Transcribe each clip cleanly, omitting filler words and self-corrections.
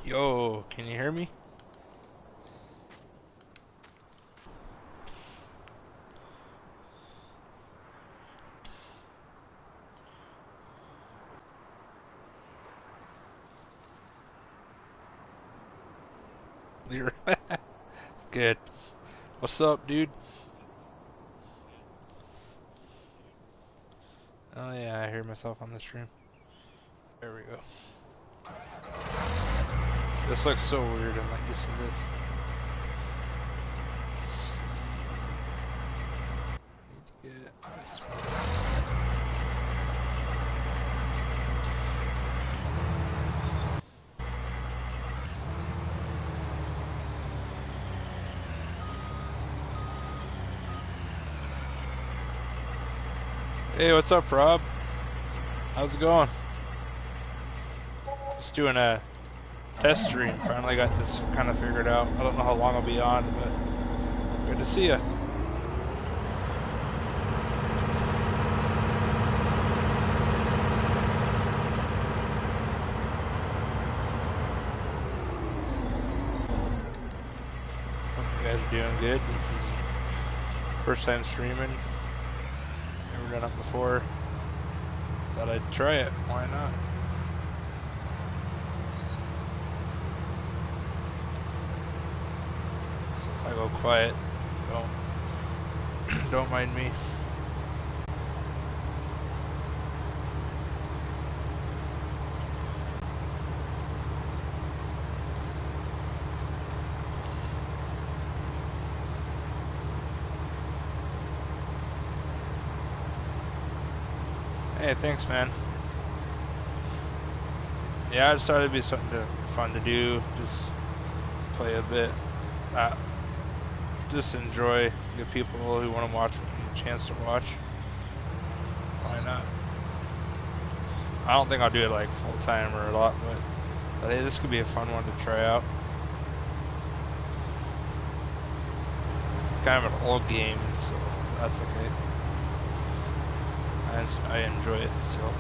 Yo, can you hear me? You're good. What's up, dude? Oh yeah, I hear myself on the stream. There we go. This looks so weird. I'm not used to this. Need to get this one. Hey, what's up, Rob? How's it going? Just doing a test stream. Finally got this kind of figured out. I don't know how long I'll be on, but good to see ya. Hope you guys are doing good. This is first time streaming. Never done it before. Thought I'd try it. Why not? So if I go quiet, don't mind me. Hey, thanks, man. Yeah, I just thought it'd be something fun to do. Just play a bit. Just enjoy. Give people who want to watch a chance to watch. Why not? I don't think I'll do it like full time or a lot, but hey, this could be a fun one to try out. It's kind of an old game, so that's okay. I enjoy it still.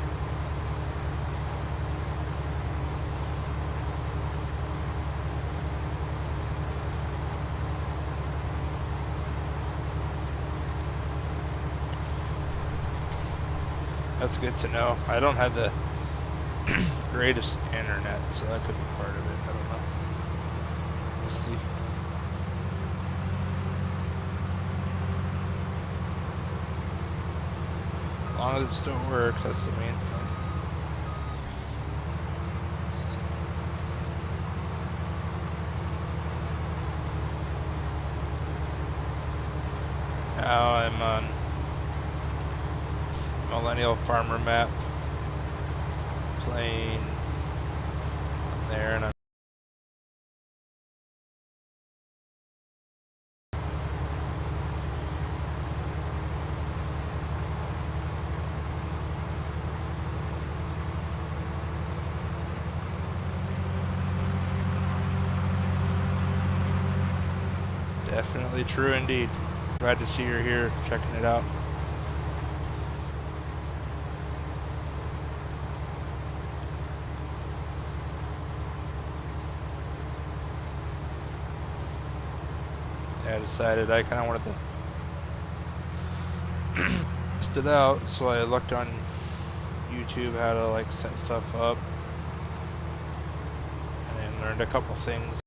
That's good to know. I don't have the greatest internet, so that could be part of it. I don't know. We'll see. As long as it still works, that's the main thing. Now I'm on Millennial Farmer map, playing there, and I'm definitely true indeed. Glad to see you're here checking it out. I decided I kind of wanted to test it out, so I looked on YouTube how to like set stuff up, and then learned a couple things.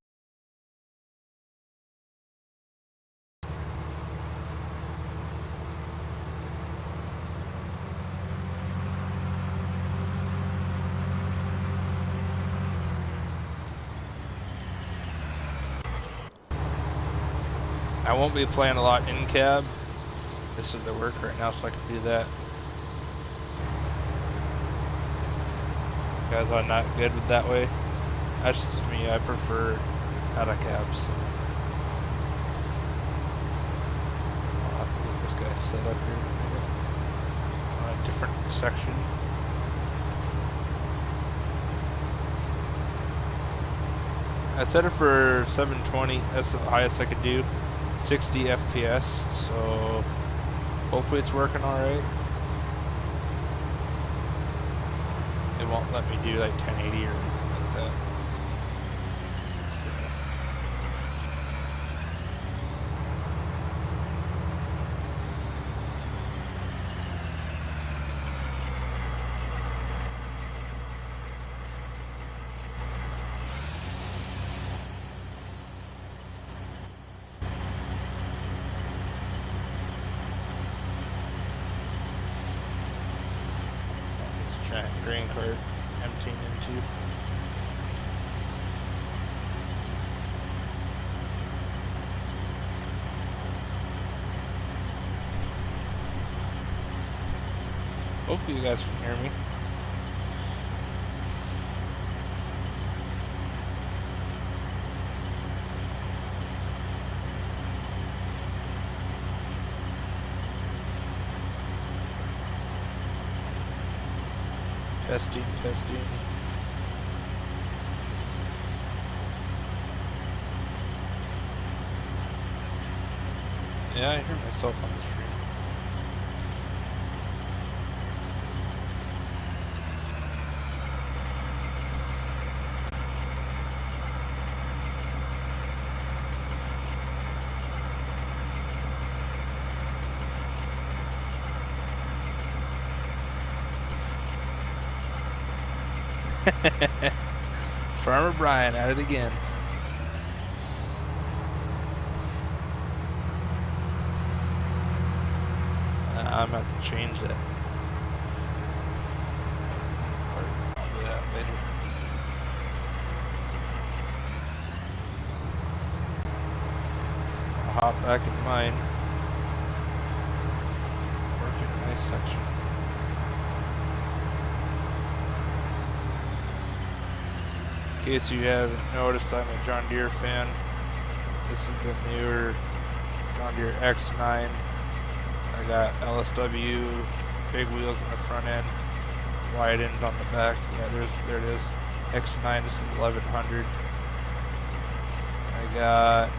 I won't be playing a lot in cab. This is the work right now, so I can do that. Guys, I'm not good with that way. That's just me. I prefer out of cabs. I'll have to get this guy set up here on a different section. I set it for 720. That's the highest I could do. 60 FPS, so hopefully it's working alright. It won't let me do like 1080 or anything like that. grain cart emptying into. Hopefully you guys can hear me. Testing, testing. Yeah, I hear myself on the stream. Farmer Brian at it again. I'm gonna have to change that. Or I'll do that later. I'll hop back in mine. Working a nice section. In case you haven't noticed, I'm a John Deere fan. This is the newer John Deere X9. I got LSW, big wheels in the front end, wide end on the back. Yeah, there it is. X9, this is 1100. I got,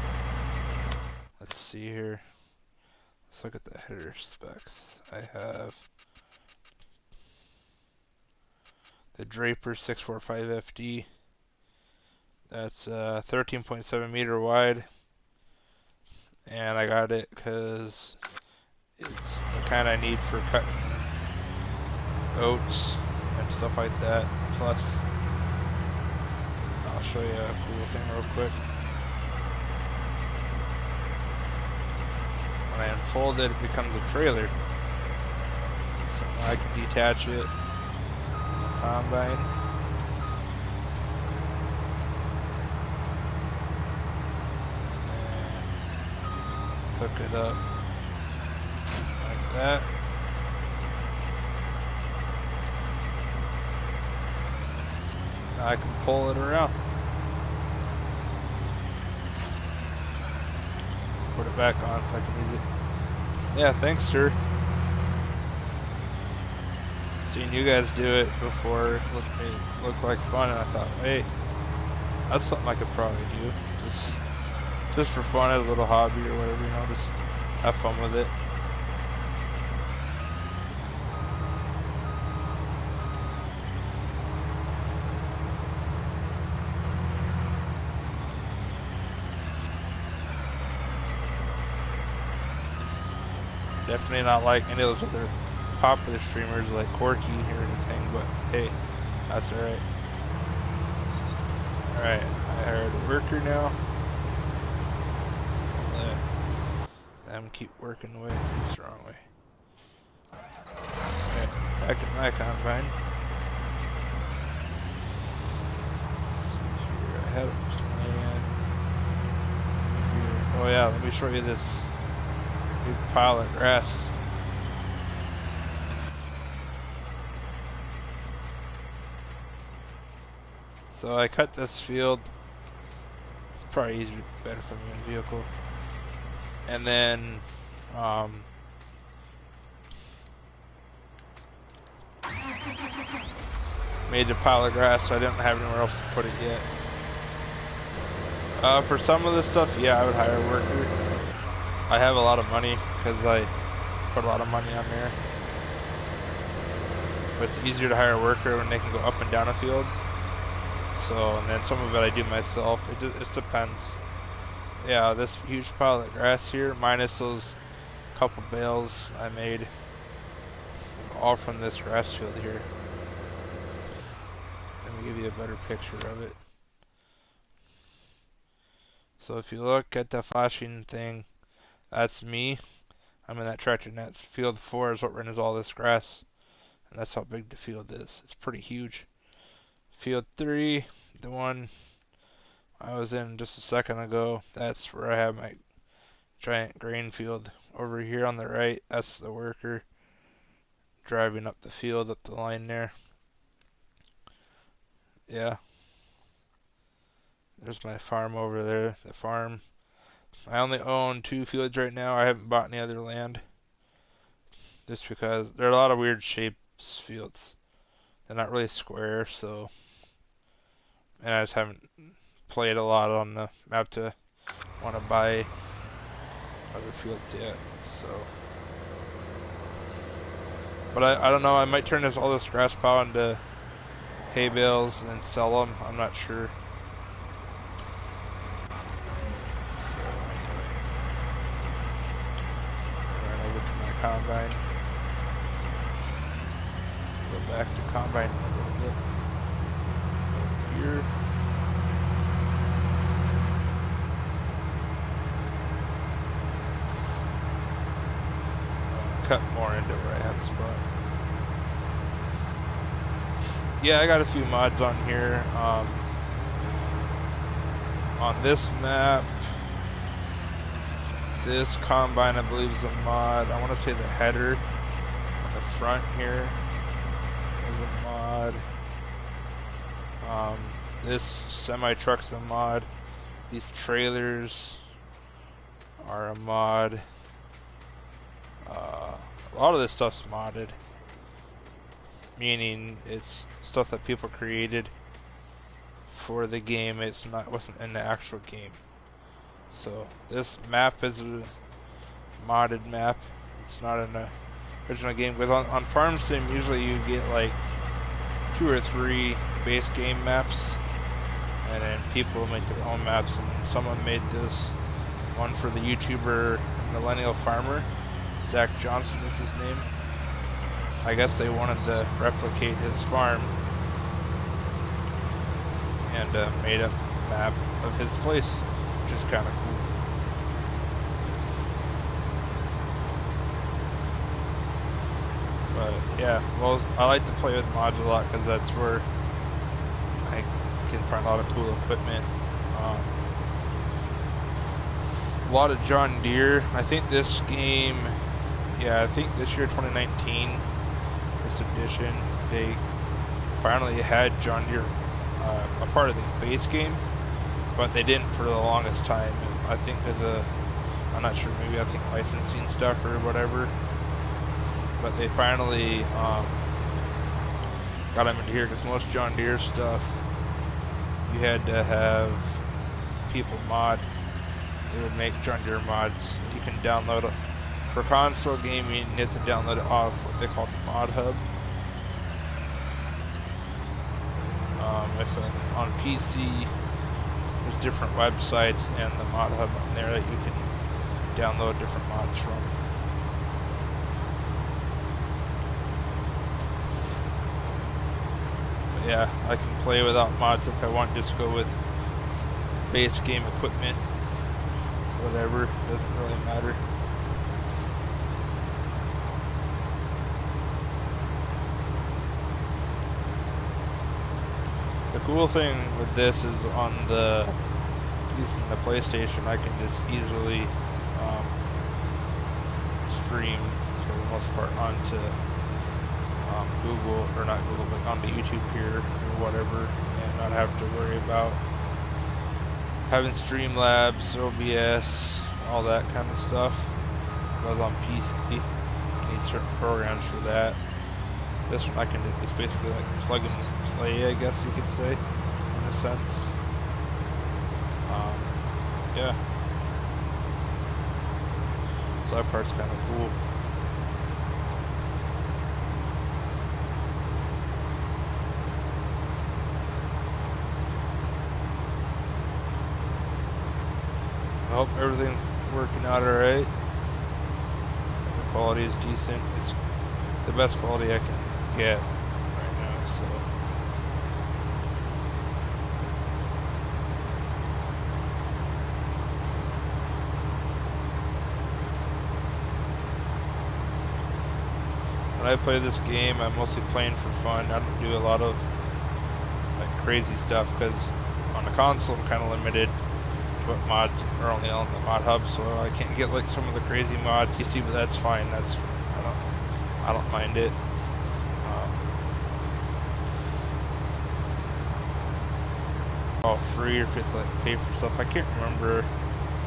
let's see here. Let's look at the header specs. I have the Draper 645FD. That's 13.7 meter wide, and I got it because it's the kind I need for cutting oats and stuff like that. Plus, I'll show you a cool thing real quick. When I unfold it, it becomes a trailer, so I can detach it from the combine. Hook it up like that. Now I can pull it around. Put it back on so I can use it. Yeah, thanks, sir. Seen you guys do it before. It looked like fun, and I thought, hey, that's something I could probably do. Just for fun, as a little hobby or whatever, you know, just have fun with it. Definitely not like any of those other popular streamers like Corky or anything, but hey, that's alright. Alright, I hired a worker now. Them keep working away. It's the wrong way. Okay, back in my combine. Let's see here. I had it. Oh yeah, let me show you this big pile of grass. So I cut this field. It's probably easier, better for me in vehicle. And then, made a pile of grass, so I didn't have anywhere else to put it yet. For some of this stuff, yeah, I would hire a worker. I have a lot of money because I put a lot of money on there. But it's easier to hire a worker when they can go up and down a field. So, and then some of it I do myself. It depends. Yeah, this huge pile of grass here, minus those couple bales I made, all from this grass field here. Let me give you a better picture of it. So if you look at the flashing thing, that's me. I'm in that tractor, and that field 4 is what runs all this grass. And that's how big the field is. It's pretty huge. Field 3, the one I was in just a second ago, that's where I have my giant grain field. Over here on the right, that's the worker driving up the field, up the line there. Yeah. There's my farm over there, the farm. I only own 2 fields right now. I haven't bought any other land. Just because there are a lot of weird shapes fields. They're not really square, so. And I just haven't played a lot on the map to want to buy other fields yet, so. But I don't know, I might turn all this grass plow into hay bales and sell them. I'm not sure. So anyway, run over to my combine. Go back to combine a little bit. Over here. Cut more into where I have a spot. Yeah, I got a few mods on here. On this map, this combine I believe is a mod. I want to say the header on the front here is a mod. This semi-truck's a mod. These trailers are a mod. A lot of this stuff's modded, meaning it's stuff that people created for the game. Wasn't in the actual game. So this map is a modded map. It's not an original game, because on Farm Sim usually you get like 2 or 3 base game maps, and then people make their own maps. And someone made this one for the YouTuber Millennial Farmer. Zach Johnson is his name. I guess they wanted to replicate his farm and made a map of his place, which is kind of cool. But yeah, well, I like to play with mods a lot because that's where I can find a lot of cool equipment. A lot of John Deere. I think this game, I think this year, 2019, this edition, they finally had John Deere a part of the base game, but they didn't for the longest time. And I think I'm not sure, maybe I think licensing stuff or whatever, but they finally got them into here, because most John Deere stuff, you had to have people mod. They would make John Deere mods. You can download it. For console gaming, you have to download it off what they call the Mod Hub. On PC, there's different websites and the Mod Hub on there that you can download different mods from. But yeah, I can play without mods if I want. Just go with base game equipment, whatever, doesn't really matter. The cool thing with this is using the PlayStation, I can just easily stream for the most part onto Google, or not Google, but onto YouTube here or whatever, and not have to worry about having Streamlabs, OBS, all that kind of stuff. If I was on PC, you need certain programs for that. This one I can, it's basically like plug and play, I guess you could say, in a sense. Yeah. So that part's kind of cool. I hope everything's working out alright. The quality is decent. It's the best quality I can get right now, so. I when I play this game, I'm mostly playing for fun. I don't do a lot of like crazy stuff because on the console I'm kind of limited to what mods are only on the mod hub, so I can't get like some of the crazy mods you see, but that's fine. I don't mind it. All free or if it's like pay for stuff. I can't remember.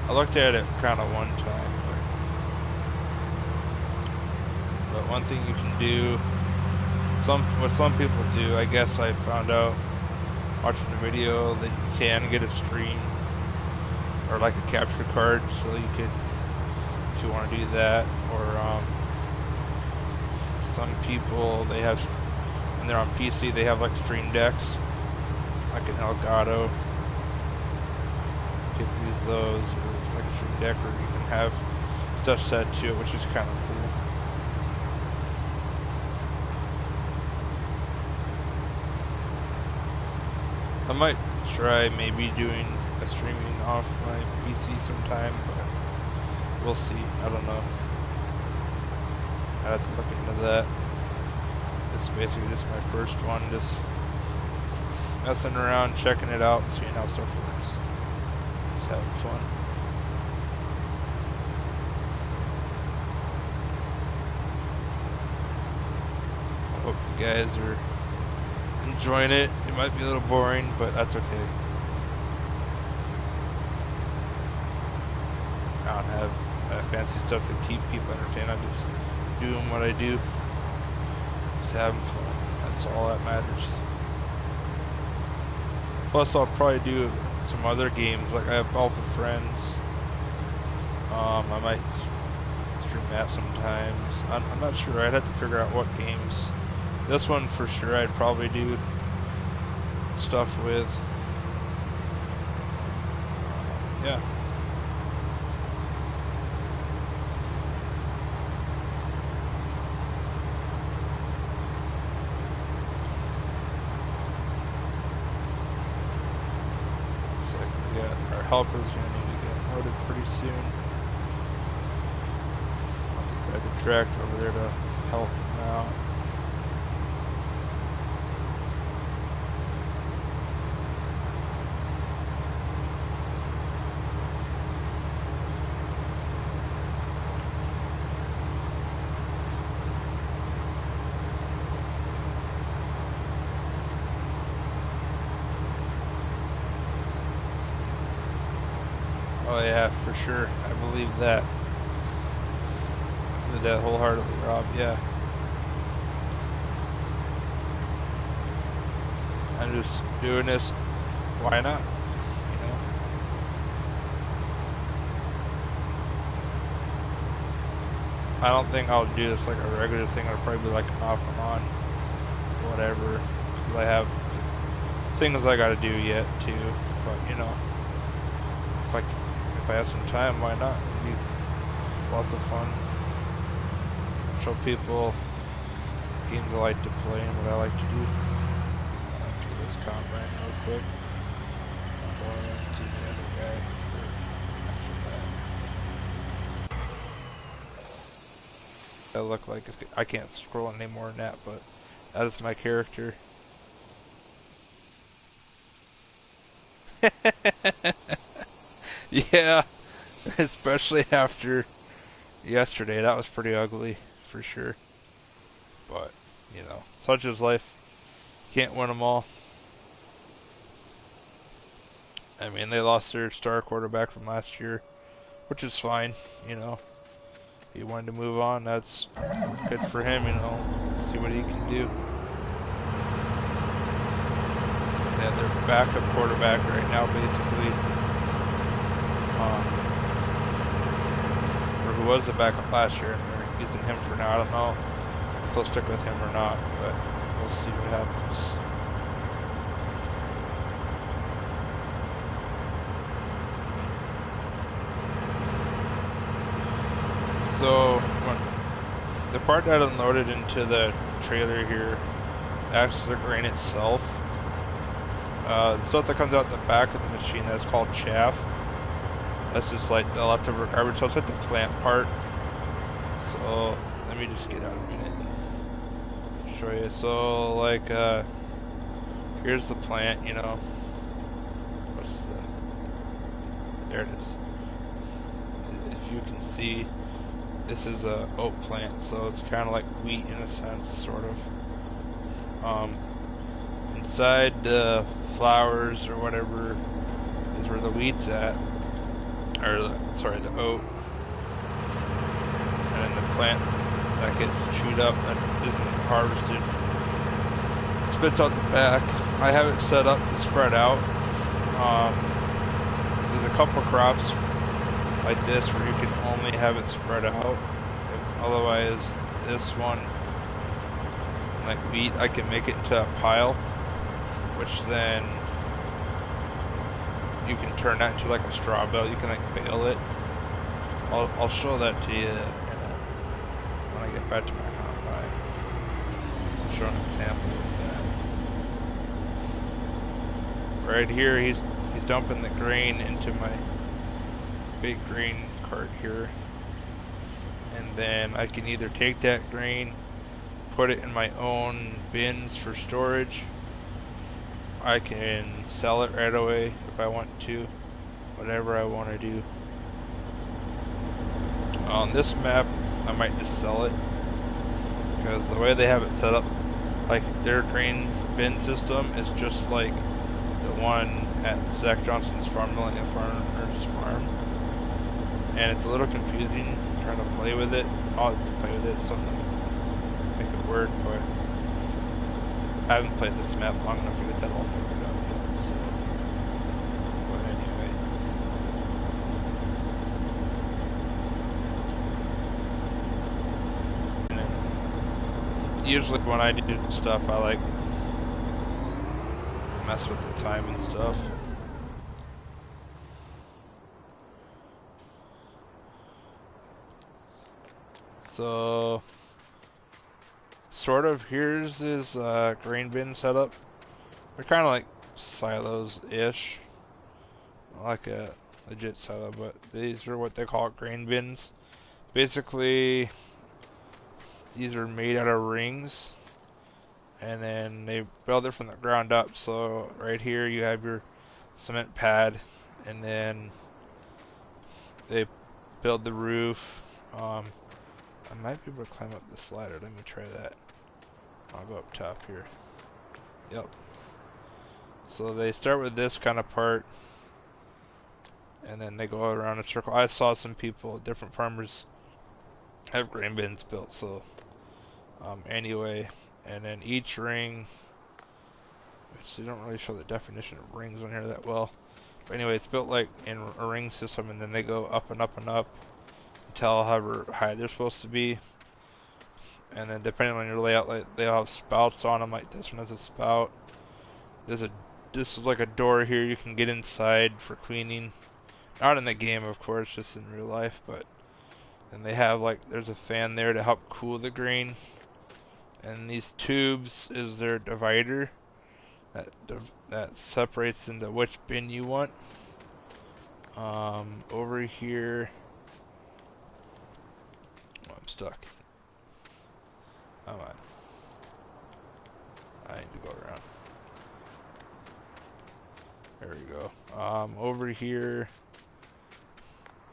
I looked at it kind of one time, but one thing you can do, what some people do, I guess I found out watching the video, that you can get a stream or like a capture card, so you could, if you want to do that, or some people, they have, when they're on PC, they have like stream decks, like an Elgato. You can use those, or like a stream deck, or you can have stuff set to it, which is kind of cool. I might try maybe doing a streaming off my PC sometime, but we'll see. I don't know. I have to look into that. This is basically just my first one, just messing around, checking it out, and seeing how stuff works. Just having fun. I hope you guys are enjoying it. It might be a little boring, but that's okay. I don't have fancy stuff to keep people entertained. I'm just doing what I do. Just having fun. That's all that matters. Plus, I'll probably do some other games. Like I have Golf with Friends. I might stream that sometimes. I'm not sure. I'd have to figure out what games. This one for sure I'd probably do stuff with. Yeah. Looks like we got our helpers gonna need to get loaded pretty soon. I'll have to grab the tractor over there to help them out. Oh yeah, for sure. I believe that. I believe that wholeheartedly, Rob. Yeah. I'm just doing this. Why not? You know. I don't think I'll do this like a regular thing. I'll probably be like an off and on, whatever. 'Cause I have things I gotta do yet too. But you know, if I have some time, why not? It'd be lots of fun. Show people games I like to play and what I like to do. I'll do this combine real quick. I'll go into the other guy after that. I look like I can't scroll any more than that, but that is my character. Yeah, especially after yesterday, that was pretty ugly, for sure. But, you know, such is life. Can't win them all. I mean, they lost their star quarterback from last year, which is fine, you know. He wanted to move on, that's good for him, you know. See what he can do. Yeah, their backup quarterback right now, basically. Or who was the backup last year, and they're using him for now. I don't know if they'll stick with him or not, but we'll see what happens. So, the part that unloaded into the trailer here, actually the grain itself, the stuff that comes out the back of the machine, that's called chaff. That's just like the leftover garbage, so it's like the plant part. So, let me just get out a minute. show you. So like here's the plant, you know. What's the, there it is. If you can see, this is a oat plant, so it's kind of like wheat in a sense, sort of. Inside the flowers or whatever is where the wheat's at, or sorry, the oat, and then the plant that gets chewed up and isn't harvested spits out the back. I have it set up to spread out. There's a couple crops like this where you can only have it spread out. Otherwise, this one, like wheat, I can make it into a pile, which then you can turn that into like a straw bale. You can like bale it. I'll show that to you when I get back to my combine. I'll show an example of that. Right here, he's dumping the grain into my big grain cart here, and then I can either take that grain, put it in my own bins for storage. I can sell it right away if I want to, whatever I want to do. On this map, I might just sell it, because the way they have it set up, like their grain bin system is just like the one at Zach Johnson's farm, Millennium Farmer's Farm, and it's a little confusing trying to play with it. I'll have to play with it, something make it work, but I haven't played this map long enough to get that all figured out yet, so. But anyway. And then, usually when I do stuff, I like mess with the time and stuff. So, sort of, here's his grain bin setup. They're kind of like silos-ish, like a legit silo, but these are what they call grain bins. Basically, these are made out of rings, and then they build it from the ground up. So right here you have your cement pad, and then they build the roof. I might be able to climb up this ladder. Let me try that. I'll go up top here. Yep. So they start with this kind of part, and then they go around a circle. I saw some people, different farmers, have grain bins built. So anyway, and then each ring, which they don't really show the definition of rings on here that well. But anyway, it's built like in a ring system, and then they go up and up and up until however high they're supposed to be. And then depending on your layout, like they all have spouts on them. Like this one has a spout. This is like a door here. You can get inside for cleaning. Not in the game, of course, just in real life. But and they have like there's a fan there to help cool the grain. And these tubes is their divider that separates into which bin you want. Over here, oh, I'm stuck. Come on. I need to go around. There we go. Over here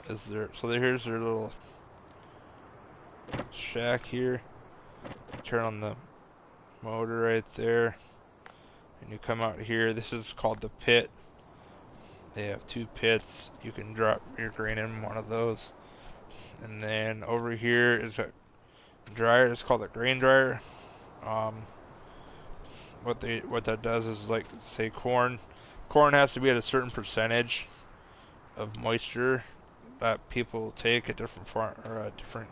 is their, so here's their little shack here. Turn on the motor right there, and you come out here. This is called the pit. They have two pits. You can drop your grain in one of those. And then over here is a dryer. It's called a grain dryer. What that does is, like, say corn has to be at a certain percentage of moisture that people take at different different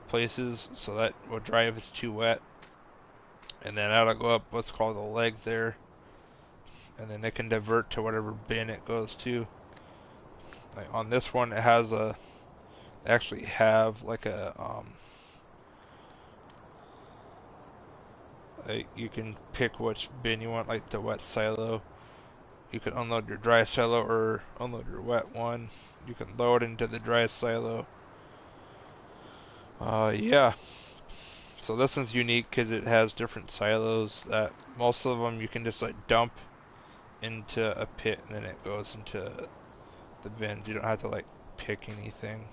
places, so that will dry if it's too wet. And then that'll go up what's called a leg there, and then it can divert to whatever bin it goes to. Like on this one, it has a, they actually have like a like you can pick which bin you want, like the wet silo. You can unload your dry silo or unload your wet one. You can load into the dry silo. Yeah. So this one's unique because it has different silos that most of them you can just like dump into a pit and then it goes into the bins. You don't have to like pick anything.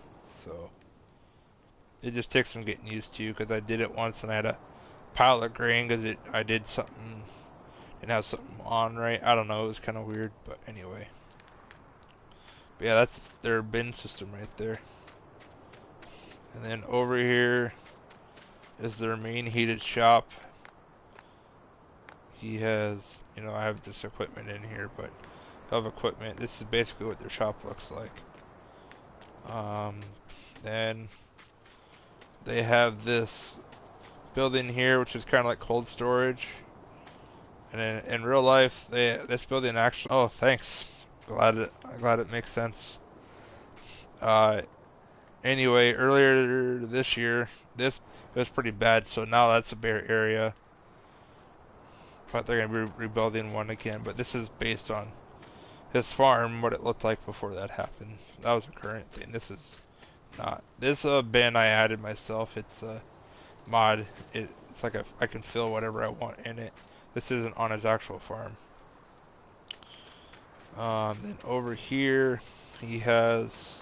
So it just takes some getting used to because I did it once and I had a pile of grain because I did something, didn't have something on right. I don't know, it was kind of weird, but anyway. But yeah, that's their bin system right there. And then over here is their main heated shop. He has, you know, I have this equipment in here, but I have equipment. This is basically what their shop looks like. Then they have this building here, which is kind of like cold storage. And in real life, this building actually. Oh, thanks. Glad it makes sense. Anyway, earlier this year, it was pretty bad, so now that's a bare area. But they're gonna be rebuilding one again. But this is based on his farm, what it looked like before that happened. That was a current thing. This is not. This bin I added myself. It's a mod. It's like I can fill whatever I want in it. This isn't on his actual farm. Then over here, he has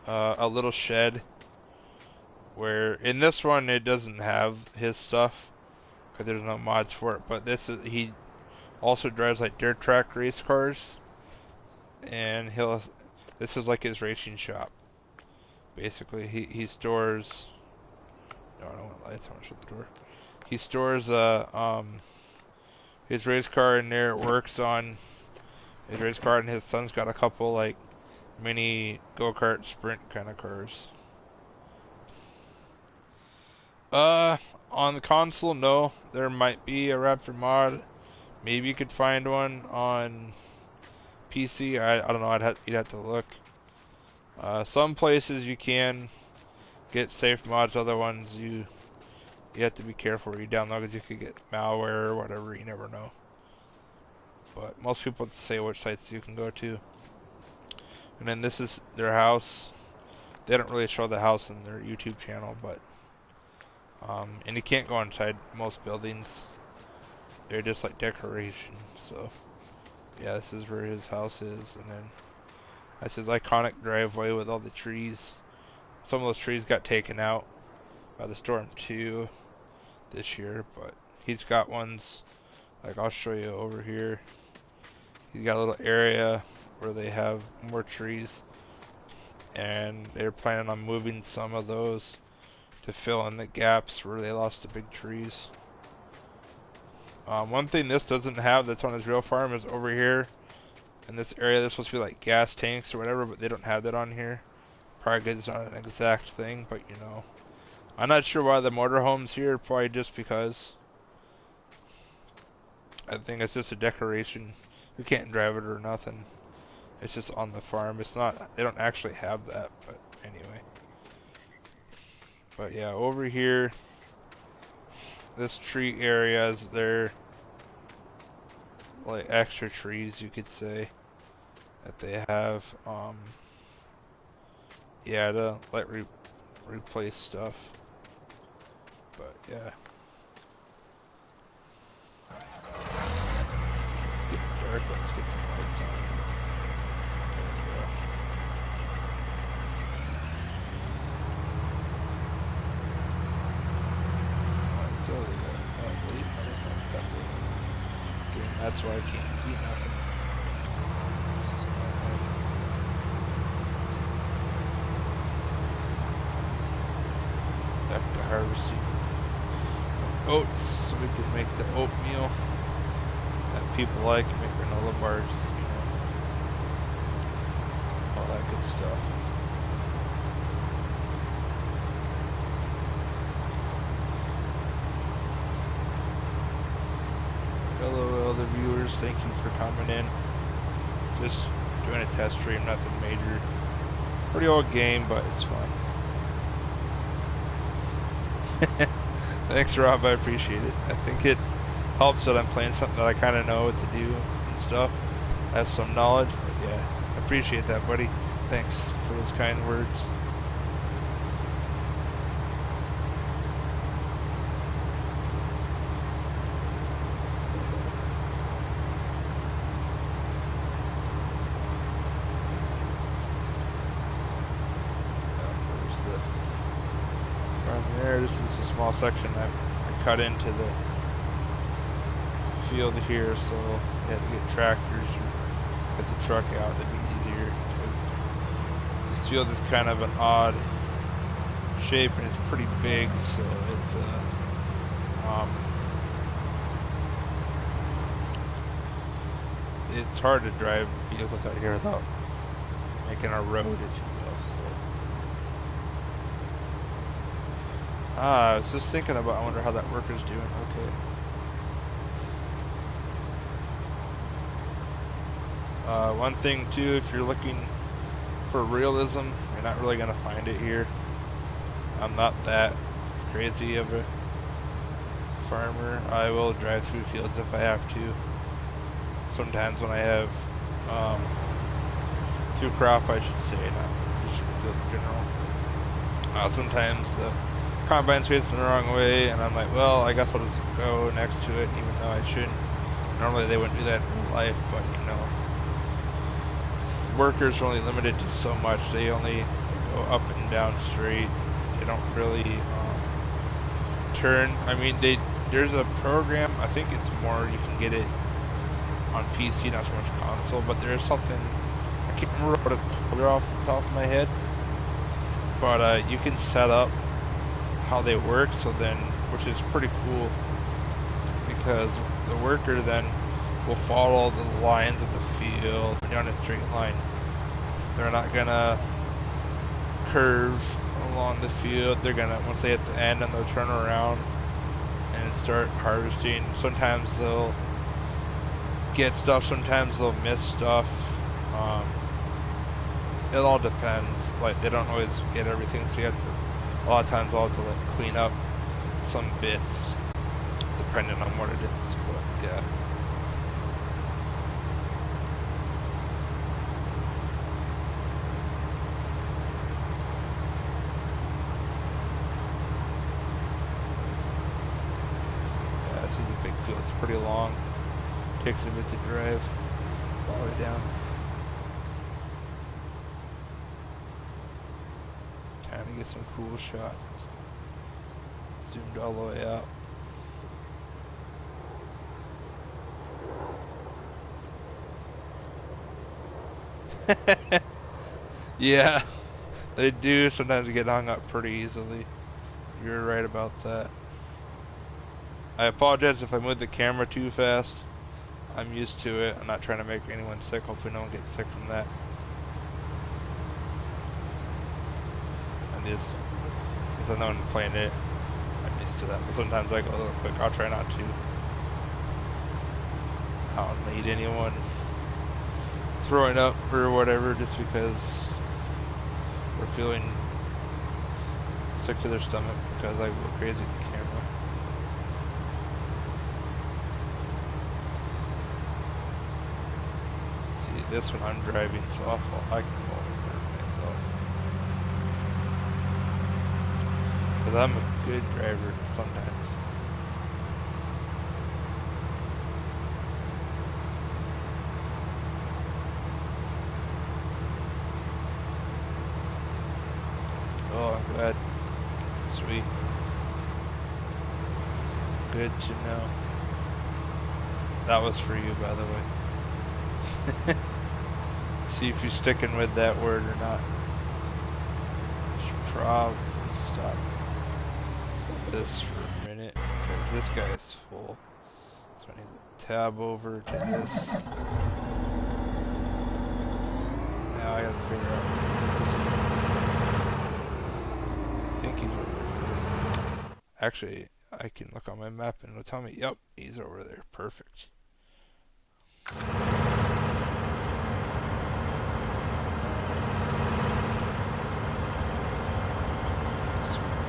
a little shed where in this one it doesn't have his stuff because there's no mods for it. But he also drives like dirt track race cars, and this is like his racing shop. Basically, he stores. No, I don't want lights. I want to shut the door. He stores his race car in there. It works on his race car, and his son's got a couple like mini go-kart sprint kind of cars. On the console, no. There might be a Raptor mod. Maybe you could find one on PC. I don't know. You'd have to look. Some places you can get safe mods. Other ones you have to be careful where you download because you could get malware or whatever. You never know. But most people say which sites you can go to. And then this is their house. They don't really show the house in their YouTube channel, but and you can't go inside most buildings. They're just like decoration. So yeah, this is where his house is, and then that's his iconic driveway with all the trees. Some of those trees got taken out by the storm too this year, but he's got ones like I'll show you over here. He's got a little area where they have more trees, and they're planning on moving some of those to fill in the gaps where they lost the big trees. One thing this doesn't have that's on his real farm is over here in this area. There's supposed to be like gas tanks or whatever, but they don't have that on here. Probably 'cause it's not an exact thing, but you know. I'm not sure why the motorhome's here, probably just because. I think it's just a decoration. You can't drive it or nothing. It's just on the farm. It's not, they don't actually have that, but anyway. But yeah, over here, this tree area is there, like extra trees you could say, that they have, yeah, to like replace stuff. But yeah. It's getting dark, let's get some lights on. There we go. Lights over there. Oh, wait, I don't know if that will. Okay, that's why I can't see nothing. Back to harvesting oats so we can make the oatmeal that people like and make granola bars, you know, all that good stuff. Hello other viewers, thank you for coming in. Just doing a test stream, nothing major. Pretty old game, but it's fun. Thanks, Rob. I appreciate it. I think it helps that I'm playing something that I kind of know what to do and stuff. I have some knowledge, but yeah, I appreciate that, buddy. Thanks for those kind words. small section I cut into the field here, so I had to get tractors or get the truck out. It'd be easier because this field is kind of an odd shape and it's pretty big, so it's hard to drive vehicles out here without making a road, if you will. So I was just thinking about, I wonder how that worker's doing. Okay. One thing too, if you're looking for realism, you're not really gonna find it here. I'm not that crazy of a farmer. I will drive through fields if I have to. Sometimes when I have through crop, I should say, not just field in general. Sometimes the combine's facing the wrong way, and I'm like, well, I guess I'll just go next to it, even though I shouldn't. Normally they wouldn't do that in real life, but you know, workers are only limited to so much. They only go up and down straight. They don't really turn. I mean, there's a program, I think it's more, you can get it on PC, not so much console, but there's something, I can't remember what it's called off the top of my head, but you can set up how they work, so then, which is pretty cool, because the worker then will follow the lines of the field down a straight line. They're not gonna curve along the field. They're gonna, once they hit the end, and they'll turn around and start harvesting. Sometimes they'll get stuff, sometimes they'll miss stuff. It all depends. Like, they don't always get everything, so you have to, a lot of times I'll have to like clean up some bits depending on what it is, but yeah. Yeah, this is a big field, it's pretty long. Takes a bit to drive all the way down. Trying to get some cool shots. Zoomed all the way out. Yeah, they do sometimes get hung up pretty easily. You're right about that. I apologize if I moved the camera too fast. I'm used to it. I'm not trying to make anyone sick. Hopefully no one gets sick from that. And just, since I know I'm playing it, I'm used to that. But sometimes I go a little quick. I'll try not to. I don't need anyone throwing up or whatever just because we're feeling sick to their stomach because I go crazy with the camera. See, this one I'm driving so awful. I can go over myself. Because I'm a good driver sometimes. Oh, I'm glad. Sweet. Good to know. That was for you, by the way. See if you're sticking with that word or not. Should probably stop this for a minute, because this guy is full. So I need to tab over to this. Now I gotta figure out. Actually, I can look on my map and it'll tell me, yep, he's over there. Perfect. This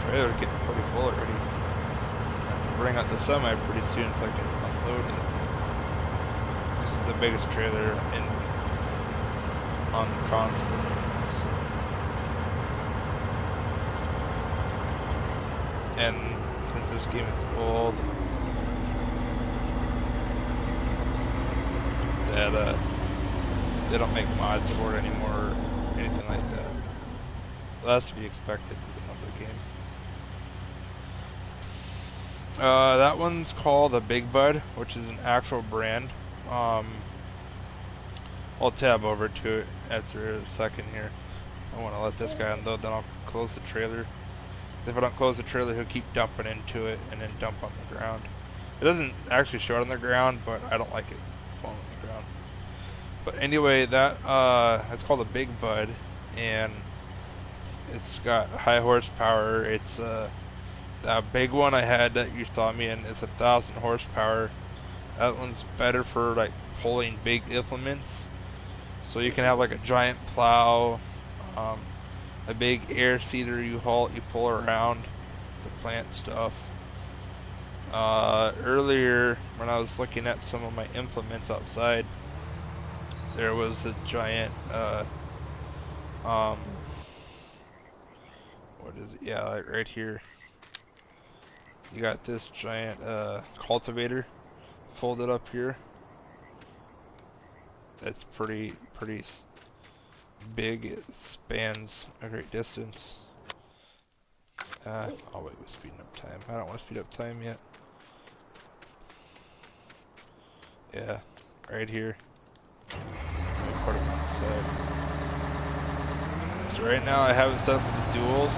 trailer's getting pretty full already. I have to bring out the semi pretty soon so I can unload it. This is the biggest trailer on the console. And since this game is old, that they don't make mods for it anymore or anything like that. So that's to be expected with another game. That one's called a Big Bud, which is an actual brand. Um, I'll tab over to it after a second here. I want to let this guy unload, then I'll close the trailer. If I don't close the trailer, he'll keep dumping into it and then dump on the ground. It doesn't actually show it on the ground, but I don't like it falling on the ground. But anyway, that it's called a Big Bud, and it's got high horsepower. It's that big one I had that you saw me in is 1,000 horsepower. That one's better for like pulling big implements. So you can have like a giant plow, a big air seeder you pull around to plant stuff. Earlier when I was looking at some of my implements outside, there was a giant, what is it? Yeah, like right here. You got this giant cultivator folded up here. It's pretty big. It spans a great distance. Oh wait, we're speeding up time. I don't want to speed up time yet. Yeah, right here. Let me put it on the side. So right now I have it set up with the duals.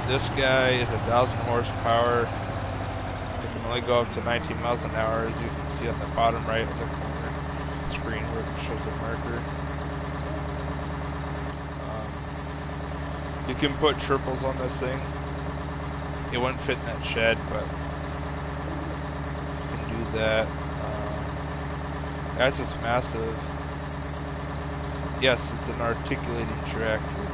This guy is 1,000 horsepower. It can only go up to 19 miles an hour, as you can see on the bottom right of the corner screen where it shows the marker. You can put triples on this thing. It wouldn't fit in that shed, but you can do that. That's just massive. Yes, it's an articulating tractor.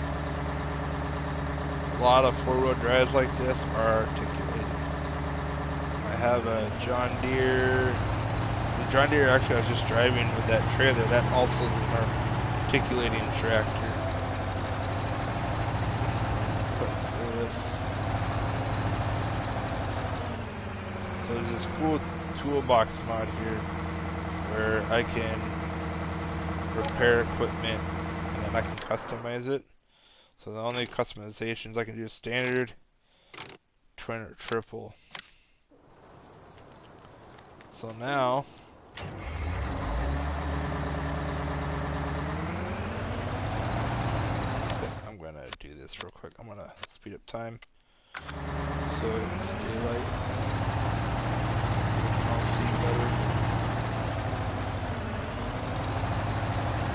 A lot of four-wheel drives like this are articulated. I have a John Deere. The John Deere actually I was just driving with that trailer. That also is an articulating tractor. Put this. So there's this cool toolbox mod here where I can repair equipment and then I can customize it. So the only customizations I can do is standard, twin, or triple. So now I'm gonna do this real quick. I'm gonna speed up time so it's daylight. I'll see better.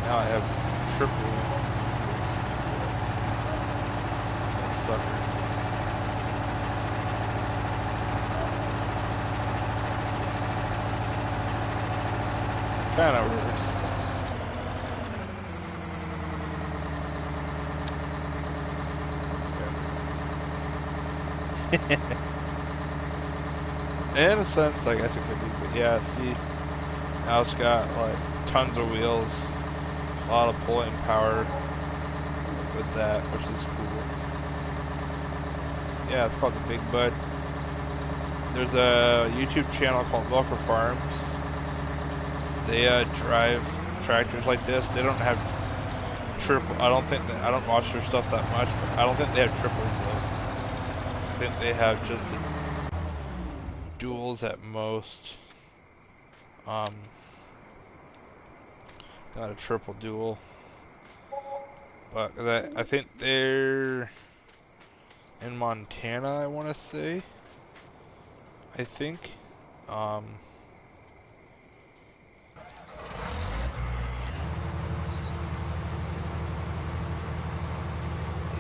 Now I have triple. That sucker. Kinda works. In a sense, I guess it could be, but yeah, see, now it's got like tons of wheels, a lot of pulling power with that, which is cool. Yeah, it's called the Big Bud. There's a YouTube channel called Local Farms. They drive tractors like this. They don't have triple. I don't watch their stuff that much, but I don't think they have triples though. I think they have just duals at most. Not a triple dual. But I think they're in Montana, I want to say. I think. Yeah,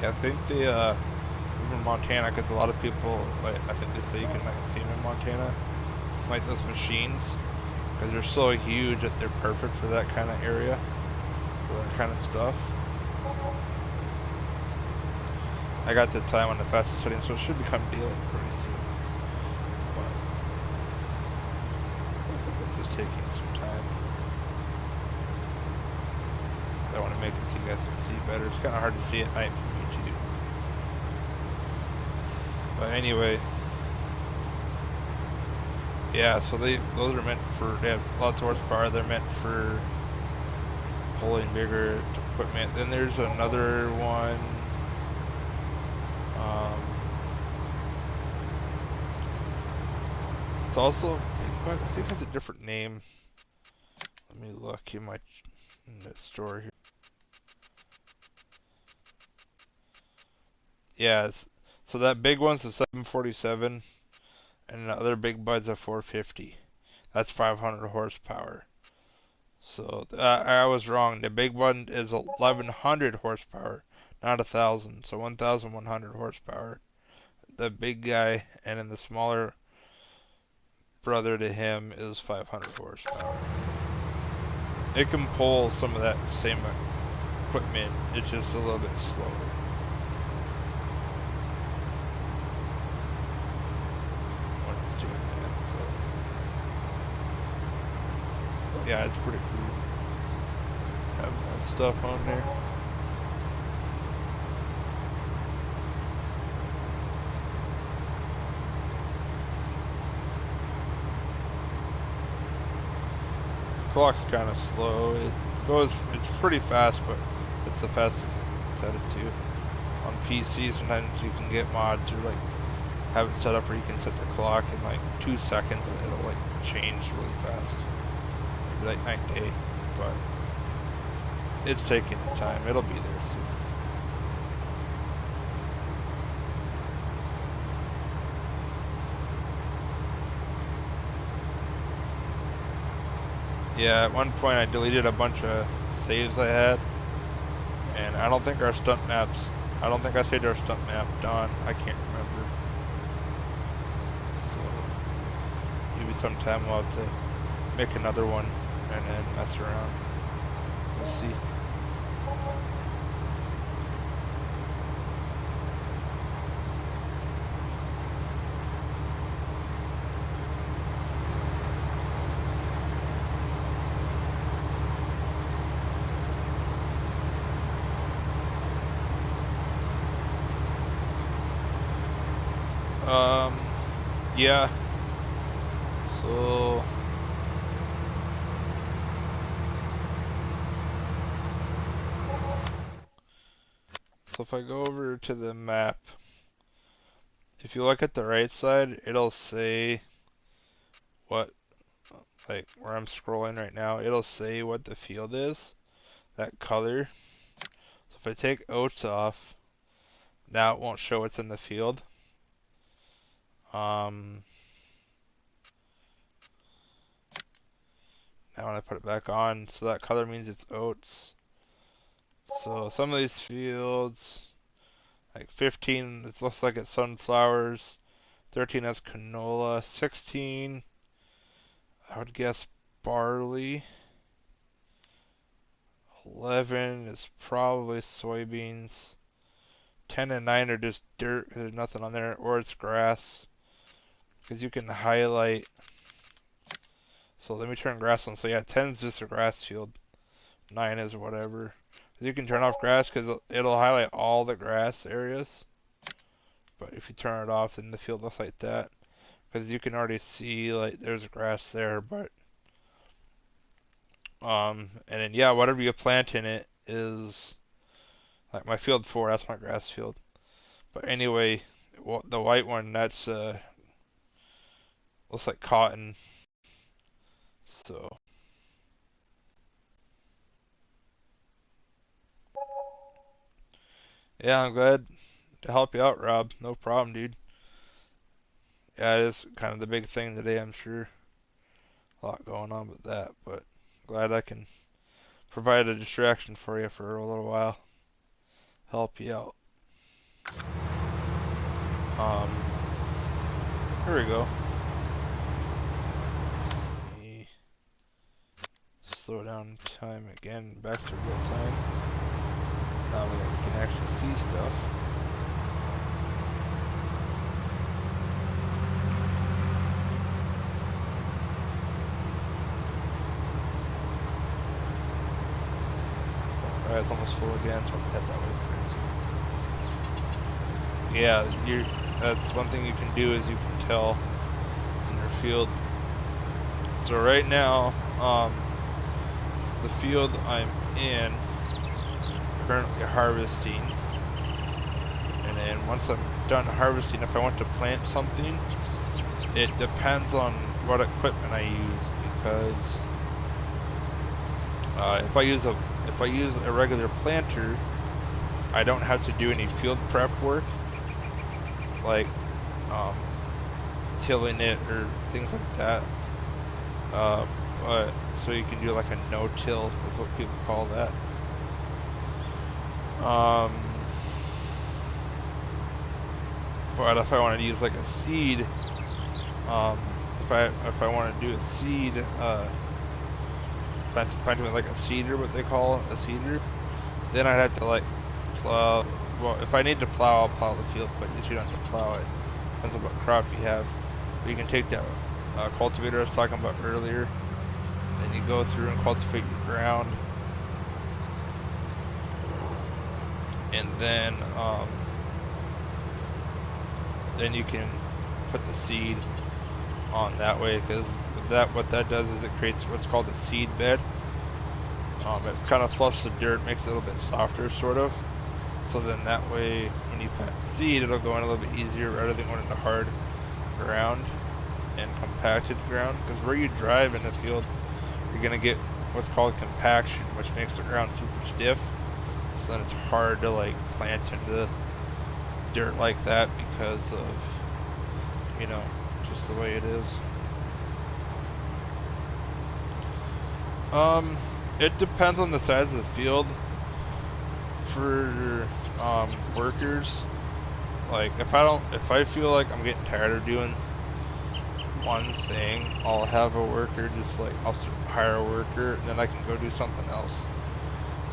I think they live in Montana because a lot of people, like, I think they say you can like see them in Montana, like those machines, because they're so huge that they're perfect for that kind of area, for that kind of stuff. I got the time on the fastest setting, so it should become daylight pretty soon. But this is taking some time. I want to make it so you guys can see better. It's kind of hard to see at night from YouTube. But anyway, yeah. So those are meant for. They have lots of horsepower. They're meant for pulling bigger equipment. Then there's another one. It's also Big Bud. I think it has a different name. Let me look in the store here. Yeah, so that big one's a 747, and the other Big Bud's a 450. That's 500 horsepower. So I was wrong. The big one is 1100 horsepower, not 1000. So 1100 horsepower. The big guy, and then the smaller brother to him is 500 horsepower. It can pull some of that same equipment. It's just a little bit slower. When it's doing that, so yeah, it's pretty cool having that stuff on there. Clock's kind of slow. It's pretty fast, but it's the fastest I can set it to. On PC, sometimes you can get mods or like have it set up where you can set the clock in like 2 seconds and it'll like change really fast. Maybe like night and day, but it's taking time. It'll be there soon. Yeah, at one point I deleted a bunch of saves I had, and I don't think I saved our stunt map done. I can't remember. So maybe sometime we'll have to make another one and then mess around. We'll see. Yeah. So if I go over to the map, if you look at the right side, it'll say what, like where I'm scrolling right now, it'll say what the field is, that color. So if I take oats off, now it won't show what's in the field. Now when I put it back on, so that color means it's oats. So some of these fields, like 15, it looks like it's sunflowers. 13 has canola. 16, I would guess barley. 11 is probably soybeans. 10 and 9 are just dirt, there's nothing on there, or it's grass. Because you can highlight. So let me turn grass on. So yeah, 10 is just a grass field. 9 is whatever. You can turn off grass because it'll highlight all the grass areas. But if you turn it off, then the field looks like that. Because you can already see like there's grass there, but and then yeah, whatever you plant in it is like my field 4. That's my grass field. But anyway, the white one, that's looks like cotton. So yeah, I'm glad to help you out, Rob. No problem, dude. Yeah, it is kind of the big thing today, I'm sure. A lot going on with that, but glad I can provide a distraction for you for a little while. Help you out. Here we go. Let me slow down time again, back to real time. Now that we can actually see stuff. Alright, it's almost full again, so I'm gonna head that way. Yeah, that's one thing you can do is you can tell it's in your field. So right now, the field I'm in, currently harvesting, and then once I'm done harvesting, if I want to plant something, it depends on what equipment I use, because if I use a regular planter, I don't have to do any field prep work, like tilling it or things like that. But so you can do like a no-till, is what people call that. But if I want to use like a seed, if I want to do a seed, planting like a seeder, what they call a seeder, then I'd have to like plow. Well, if I need to plow, I'll plow the field, but you don't have to plow it. Depends on what crop you have. But you can take that cultivator I was talking about earlier, and you go through and cultivate your ground, and then you can put the seed on that way, because what that does is it creates what's called a seed bed. It kind of fluffs the dirt, makes it a little bit softer, sort of. So then that way, when you plant the seed, it'll go in a little bit easier rather than going into hard ground and compacted ground. Because where you drive in the field, you're gonna get what's called compaction, which makes the ground super stiff. So then it's hard to like plant into dirt like that because of, you know, just the way it is. It depends on the size of the field. For workers, like if I feel like I'm getting tired of doing one thing, I'll have a worker, just like I'll hire a worker, and then I can go do something else.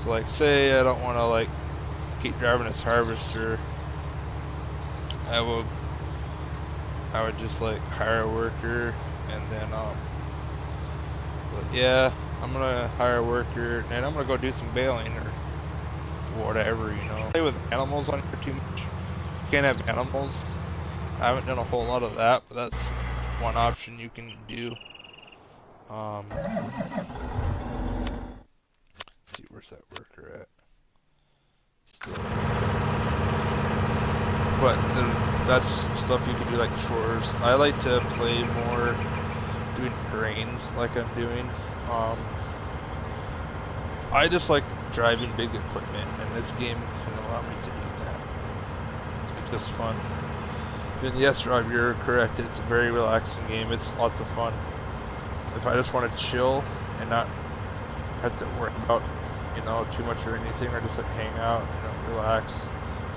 So like, say I don't want to like keep driving this harvester, I would just like hire a worker, and then but yeah, I'm gonna hire a worker and I'm gonna go do some baling or whatever, you know. Play with animals on here too much. You can't have animals. I haven't done a whole lot of that, but that's one option you can do. Let's see, where's that worker at? But that's stuff you can do like chores. I like to play more doing grains like I'm doing. I just like driving big equipment, and this game can allow me to do that. It's just fun. And yes, Rob, you're correct. It's a very relaxing game. It's lots of fun. If I just want to chill and not have to worry about, you know, too much or anything, or just like hang out, you know, relax,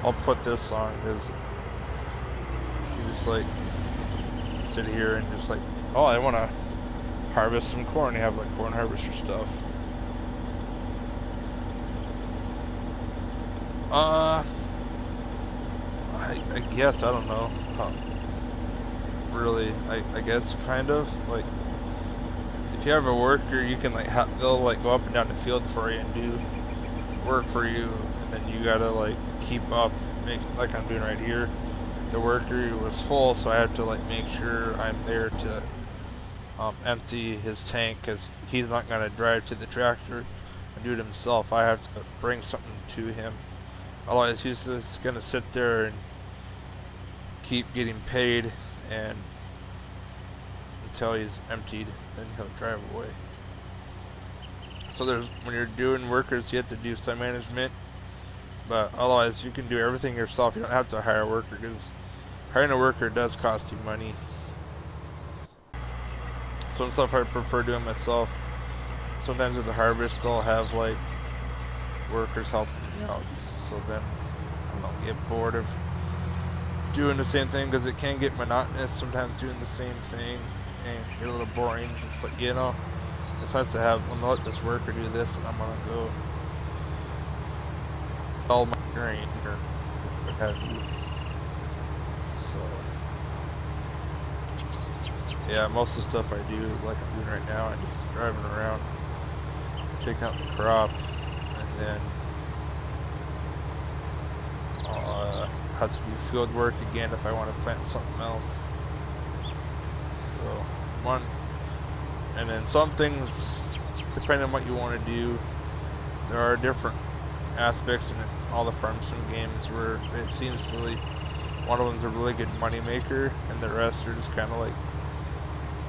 I'll put this on, because you just like sit here and just like, oh, I want to harvest some corn. You have like corn harvester stuff. I guess, I don't know. Really, I guess kind of like, if you have a worker, you can like they'll like go up and down the field for you and do work for you, and then you gotta like keep up, like I'm doing right here. The worker was full, so I have to like make sure I'm there to empty his tank, because he's not gonna drive to the tractor and do it himself. I have to bring something to him. Otherwise, he's just gonna sit there and keep getting paid, and until he's emptied, then he'll drive away. So when you're doing workers, you have to do some management, but otherwise you can do everything yourself. You don't have to hire a worker, because hiring a worker does cost you money. Some stuff I prefer doing myself. Sometimes with the harvest, they'll have like workers helping me out, so then I don't get bored of doing the same thing, because it can get monotonous sometimes doing the same thing and get a little boring. It's like, you know, it's nice to have, I'm gonna let this worker do this, and I'm gonna go all my grain or what have you. So yeah, most of the stuff I do, like I'm doing right now, I'm just driving around, checking out the crop, and then I'll have to do field work again if I want to plant something else. So and then some things, depending on what you want to do, there are different aspects in all the farm sim games where it seems to, like, one of them's a really good money maker, and the rest are just kind of like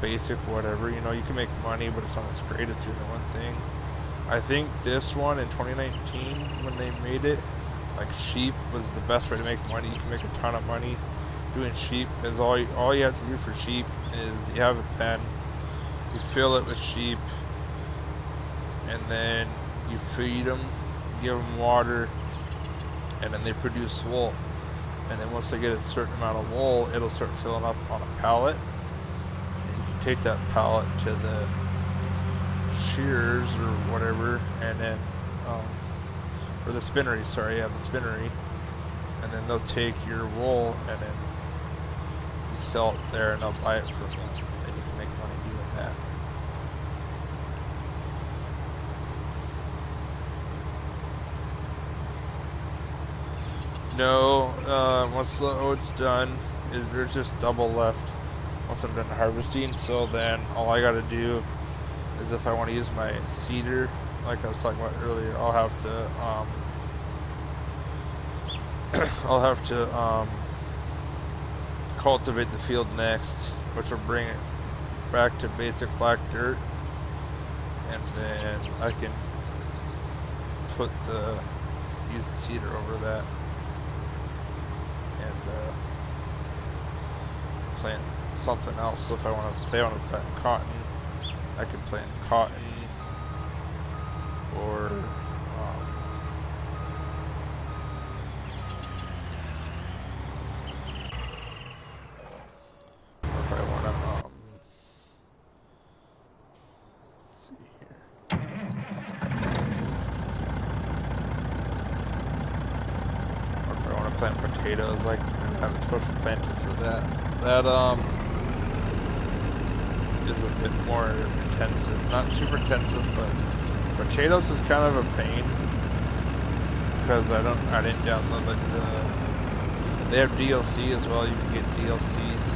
basic whatever. You know, you can make money, but it's not as great as doing one thing. I think this one in 2019, when they made it, like sheep was the best way to make money. You can make a ton of money doing sheep, because all you have to do for sheep is you have a pen, you fill it with sheep, and then you feed them, give them water, and then they produce wool. And then once they get a certain amount of wool, it'll start filling up on a pallet. And you can take that pallet to the shears or whatever, and then, or the spinnery, sorry, yeah, the spinnery. And then they'll take your wool and then you sell it there and they'll buy it from you. And you can make money doing that. No, once the oat's done, there's just double left once I'm done harvesting. So then all I gotta do is, if I want to use my seeder, like I was talking about earlier, I'll have to cultivate the field next, which will bring it back to basic black dirt, and then I can use the seeder over that. And plant something else. So if I want to plant cotton, I can plant cotton, or if I want to see here. Or if I want to plant potatoes, like I have a special planter for that. That is a bit more intensive, not super intensive, but potatoes is kind of a pain because I didn't download like they have DLC as well. You can get DLCs,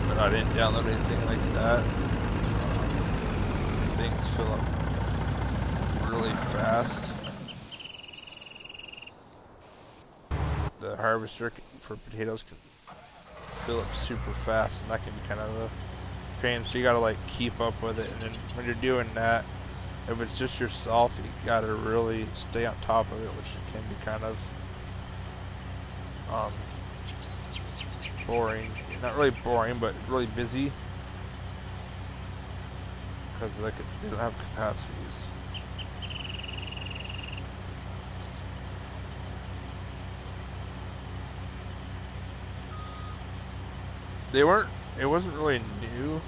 but I didn't download anything like that. Things fill up really fast. The harvester for potatoes can fill up super fast, and that can be kind of a pain. So you gotta like keep up with it, and then when you're doing that, if it's just yourself, you gotta really stay on top of it, which can be kind of boring. Not really boring, but really busy, because they don't have capacities. It wasn't really new.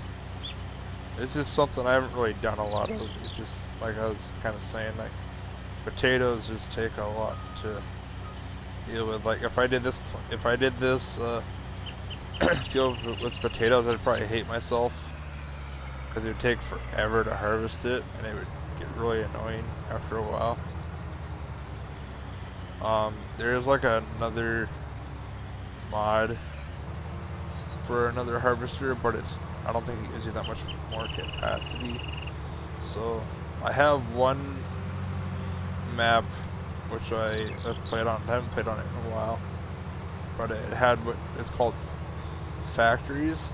It's just something I haven't really done a lot of. It's just, like I was kind of saying, like, potatoes just take a lot to deal with. Like, if I did this field with potatoes, I'd probably hate myself, because it would take forever to harvest it, and it would get really annoying after a while. There is like another mod for another harvester, but I don't think it gives you that much more capacity. So I have one map which I played on. I haven't played on it in a while, but it had what it's called factories.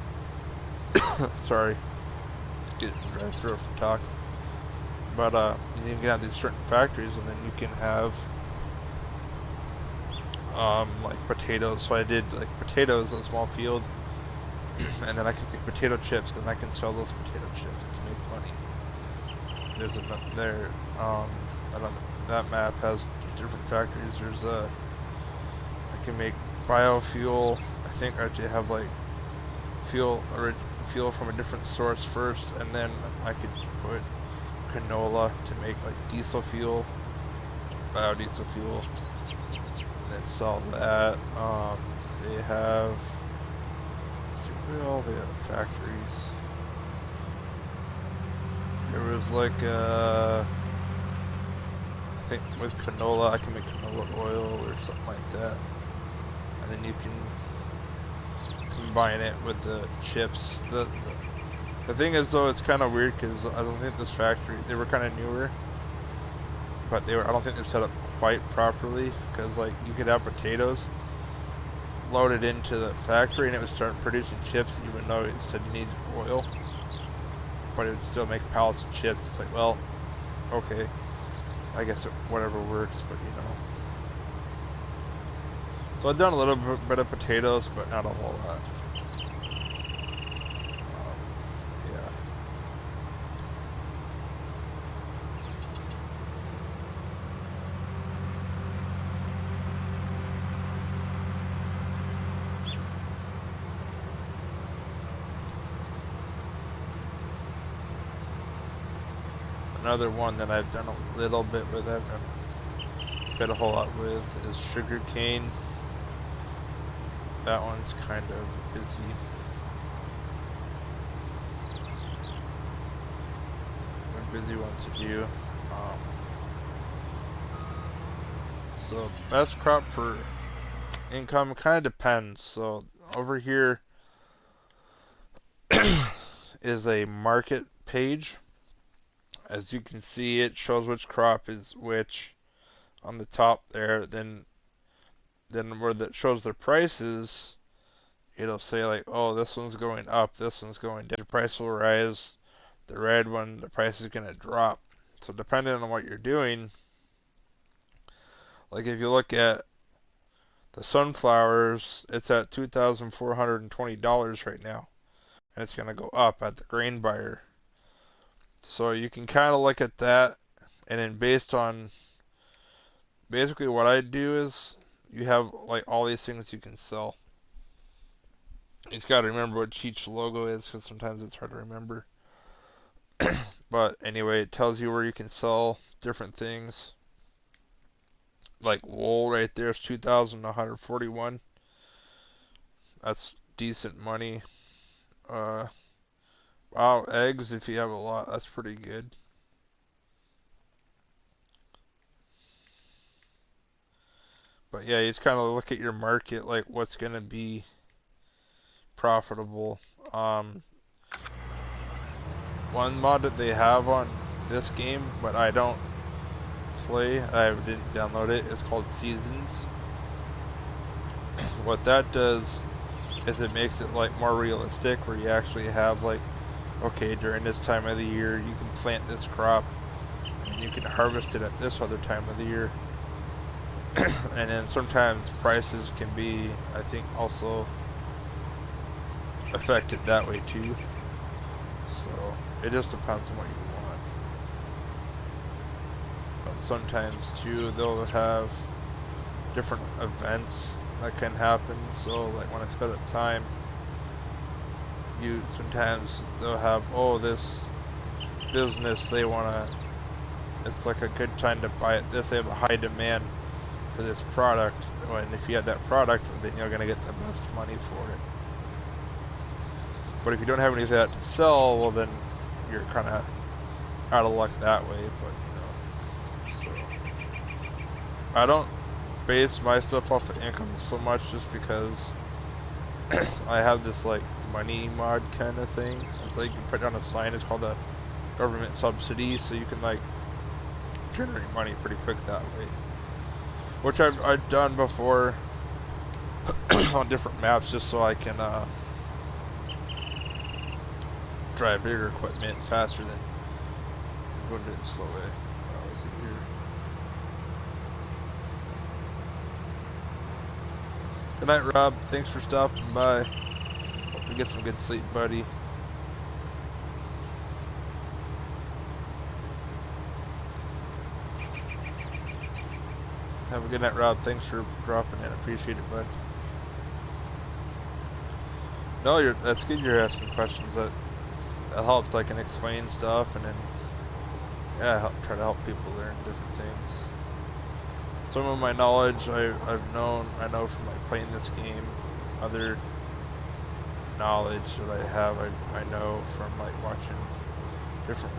Sorry, get dry throat from talk. But you can have these certain factories, and then you can have like potatoes. So I did like potatoes in a small field, and then I can get potato chips, and I can sell those potato chips to make money. There's another that map has different factories. There's I can make biofuel. I think I actually have like fuel from a different source first, and then I could put canola to make like diesel fuel, biodiesel fuel, and then sell that. They have, let's see, where are all the other factories? There was like I think with canola I can make canola oil or something like that, and then you can combine it with the chips. The thing is though, it's kind of weird because I don't think this factory, they were kind of newer, but I don't think they're set up quite properly, because like you could have potatoes, load it into the factory and it would start producing chips, even though it said it needs oil. But it would still make pallets of chips. It's like, well, okay, I guess whatever works, but you know. So I've done a little bit of potatoes, but not a whole lot. Yeah. Another one that I've done a little bit with, I haven't been a whole lot with, is sugar cane. That one's kind of busy. A busy one to do. So best crop for income kind of depends. So over here is a market page. As you can see, it shows which crop is which on the top there. Then where that shows their prices, it'll say like, oh, this one's going up, this one's going down. The price will rise. The red one, the price is gonna drop. So depending on what you're doing, like if you look at the sunflowers, it's at $2,420 right now, and it's gonna go up at the grain buyer. So you can kind of look at that, and then based on basically what I do is you have like all these things you can sell. You just gotta remember what each logo is, because sometimes it's hard to remember. But anyway, it tells you where you can sell different things. Like wool right there is 2,141. That's decent money. Wow, eggs, if you have a lot, that's pretty good. But yeah, you just kind of look at your market, like what's gonna be profitable. One mod that they have on this game, but I don't play, I didn't download it, it's called Seasons. What that does is it makes it like more realistic, where you actually have like, okay, during this time of the year you can plant this crop and you can harvest it at this other time of the year. And then sometimes prices can be, I think, also affected that way too. So it just depends on what you want. But sometimes too, they'll have different events that can happen. So like when I spend up time, sometimes they'll have, oh, this business, they wanna, it's like a good time to buy it. They have a high demand for this product, and if you have that product, then you're gonna get the best money for it. But if you don't have any of that to sell, well, then you're kind of out of luck that way. But you know, so I don't base my stuff off of income so much, just because I have this like money mod kind of thing. It's like you put down a sign, it's called a government subsidy, so you can like generate money pretty quick that way. Which I've done before on different maps, just so I can drive bigger equipment faster than going it slow way. Let's see here. Good night, Rob. Thanks for stopping by. Hope you get some good sleep, buddy. Have a good night, Rob. Thanks for dropping in. Appreciate it, bud. No, that's good. You're asking questions. That helps. I can explain stuff, and then yeah, try to help people learn different things. Some of my knowledge I know from like playing this game. Other knowledge that I have, I know from like watching different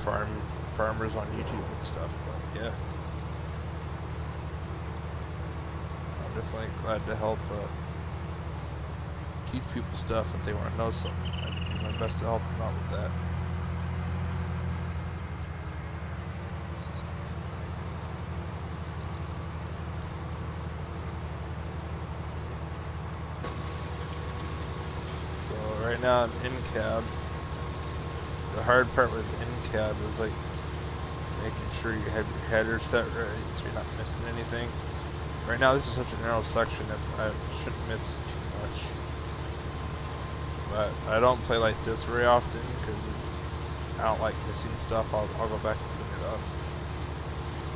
farmers on YouTube and stuff. But yeah. Definitely glad to help teach people stuff if they want to know something. I do my best to help them out with that. right now I'm in cab. The hard part with in cab is like making sure you have your header set right so you're not missing anything. Right now this is such a narrow section that I shouldn't miss too much. But I don't play like this very often because I don't like missing stuff. I'll go back and clean it up.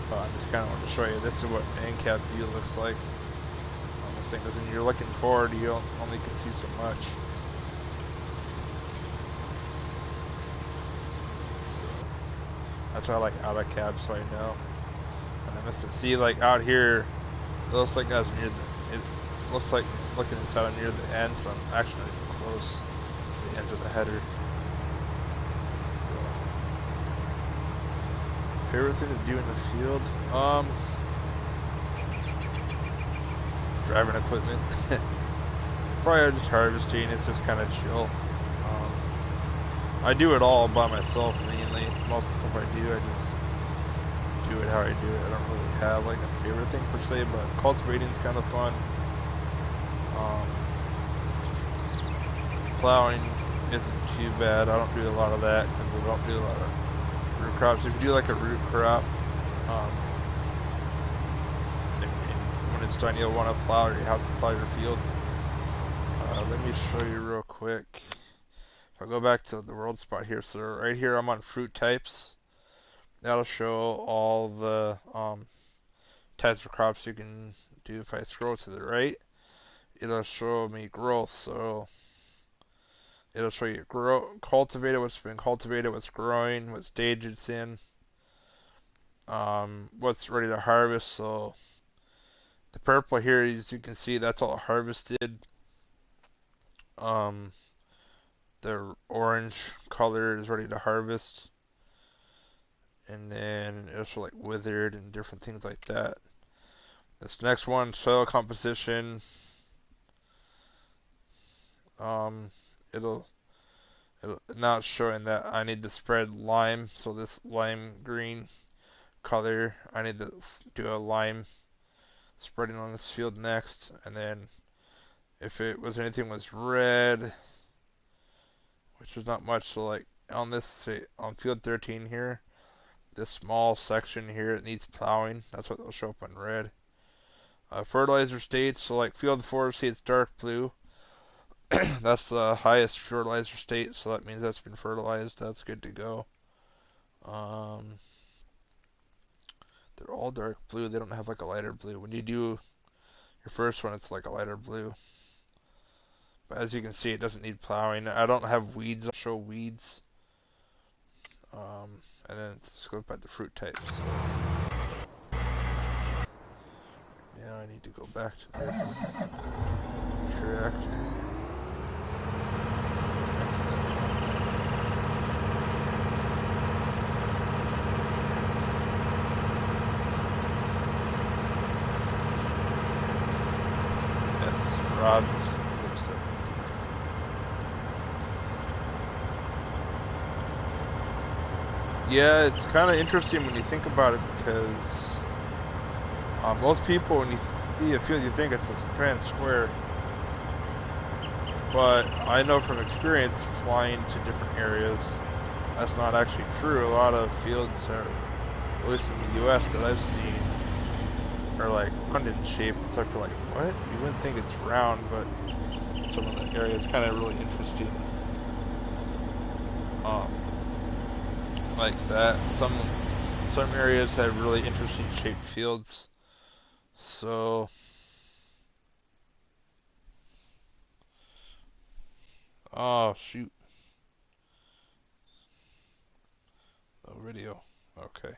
But I just kind of want to show you this is what an in-cab view looks like on this thing. Because when you're looking forward, you only can see so much. So that's why I like out of cab, so I know. And I missed it. See, like out here, it looks like that's near the. It looks like looking inside I'm near the end, so I'm actually not even close to the ends of the header. Favorite thing to do in the field? Driving equipment. Probably just harvesting. It's just kind of chill. I do it all by myself mainly. Most of the stuff I do, I just do it how I do it. I don't really have like a favorite thing per se, but cultivating is kind of fun. Plowing isn't too bad. I don't do a lot of that because we don't do a lot of root crops. If you do like a root crop, and when it's done, you'll want to plow, or you have to plow your field. Let me show you real quick. If I go back to the world spot here, so right here I'm on fruit types. That'll show all the types of crops you can do. If I scroll to the right, it'll show me growth. So it'll show you cultivated, what's been cultivated, what's growing, what stage it's in, what's ready to harvest. So the purple here, as you can see, that's all harvested. The orange color is ready to harvest, and then it'll show like withered and different things like that. This next one, soil composition. It'll now it's showing that I need to spread lime, so this lime green color, I need to do a lime spreading on this field next, and then if it was anything was red, which is not much, so like on this, say, on field 13 here, this small section here, it needs plowing, that's what will show up on red. Fertilizer states, so like field 4, see it's dark blue, that's the highest fertilizer state, so that means that's been fertilized, that's good to go. They're all dark blue, they don't have like a lighter blue. When you do your first one, it's like a lighter blue. But as you can see, it doesn't need plowing. I don't have weeds, I'll show weeds. And then let's go back to fruit types. Now I need to go back to this track. Yes, Rod. Yeah, it's kind of interesting when you think about it because most people, when you see a field, you think it's a grand square. But I know from experience flying to different areas, that's not actually true. A lot of fields are, at least in the US that I've seen, are like round in shape. So I feel like, what? You wouldn't think it's round, but some of the areas kind of really interesting. Like that. Some areas have really interesting shaped fields. So oh shoot. Oh, video. Okay.